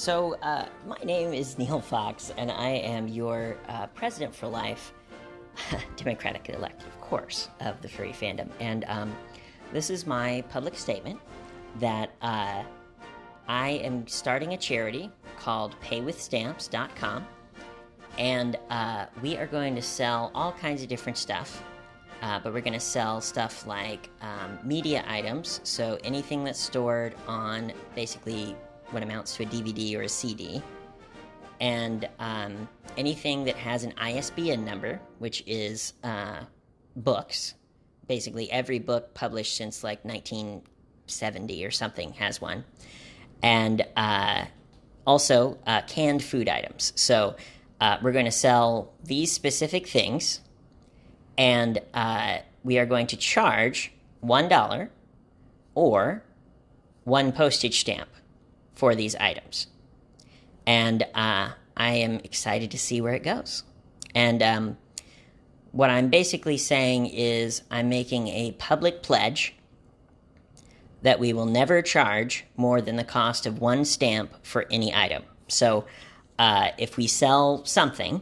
My name is Neil Fox, and I am your president for life, democratically elected, of course, of the furry fandom. And this is my public statement that I am starting a charity called paywithstamps.com, and we are going to sell all kinds of different stuff. But we're going to sell stuff like media items, so anything that's stored on basically what amounts to a DVD or a CD, and anything that has an ISBN number, which is books. Basically, every book published since like 1970 or something has one. And also canned food items. So we're going to sell these specific things, and we are going to charge $1 or one postage stamp for these items. And I am excited to see where it goes. And what I'm basically saying is I'm making a public pledge that we will never charge more than the cost of one stamp for any item. So if we sell something,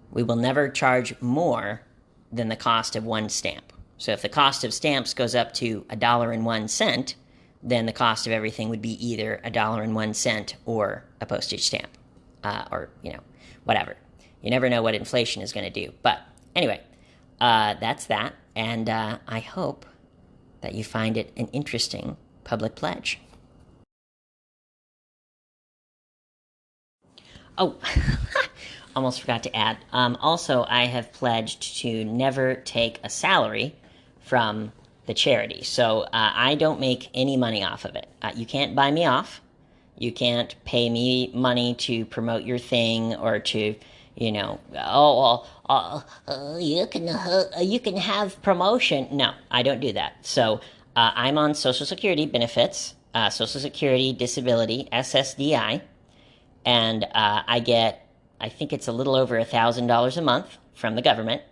we will never charge more than the cost of one stamp. So if the cost of stamps goes up to $1.01, then the cost of everything would be either $1.01 or a postage stamp, or whatever. You never know what inflation is going to do. But anyway, that's that, and I hope that you find it an interesting public pledge. Oh, almost forgot to add. Also, I have pledged to never take a salary from the charity. So I don't make any money off of it. You can't buy me off. You can't pay me money to promote your thing or to, you can have promotion. No, I don't do that. So I'm on Social Security benefits, Social Security disability, SSDI, and I get, I think it's a little over $1,000 a month from the government,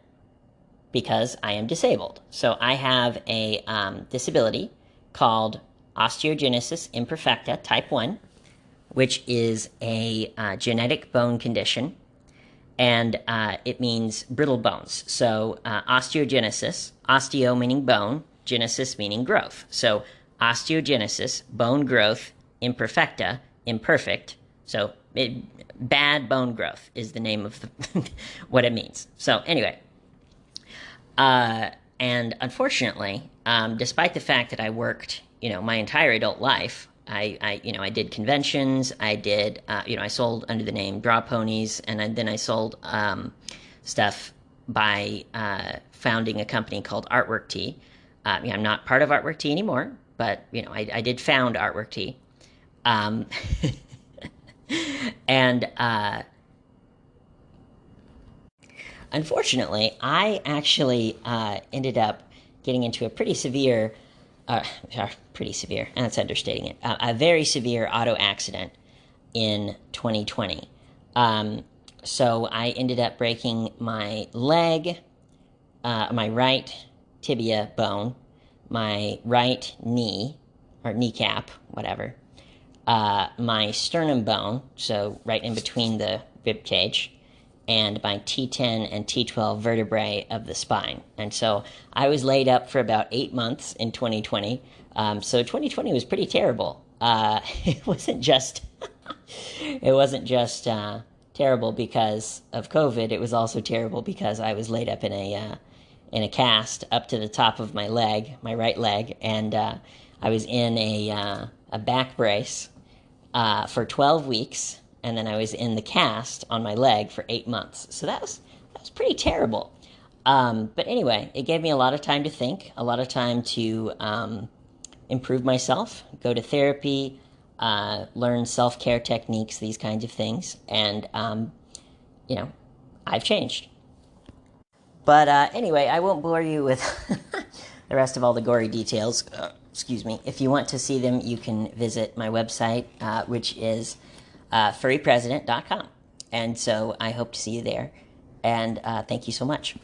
because I am disabled. So I have a disability called osteogenesis imperfecta type 1, which is a genetic bone condition, and it means brittle bones. So osteogenesis, osteo meaning bone, genesis meaning growth. So osteogenesis, bone growth, imperfecta, imperfect. So bad bone growth is the name of what it means. So anyway, and unfortunately, despite the fact that I worked, my entire adult life, I did conventions, I sold under the name Draw Ponies, and then I sold stuff by founding a company called Artwork Tea. I'm not part of Artwork Tea anymore, but, I did found Artwork Tea. And unfortunately, I actually ended up getting into a pretty severe, that's understating it, a very severe auto accident in 2020. So I ended up breaking my leg, my right tibia bone, my right knee, or kneecap, whatever, my sternum bone, so right in between the rib cage, and my T10 and T12 vertebrae of the spine. And so I was laid up for about 8 months in 2020. So 2020 was pretty terrible. It wasn't just terrible because of COVID. It was also terrible because I was laid up in a cast up to the top of my leg, my right leg, and I was in a back brace for 12 weeks. And then I was in the cast on my leg for 8 months. So that was pretty terrible. But anyway, it gave me a lot of time to think, a lot of time to improve myself, go to therapy, learn self-care techniques, these kinds of things. And, I've changed. But anyway, I won't bore you with the rest of all the gory details. Excuse me. If you want to see them, you can visit my website, which is furrypresident.com. And so I hope to see you there. And thank you so much.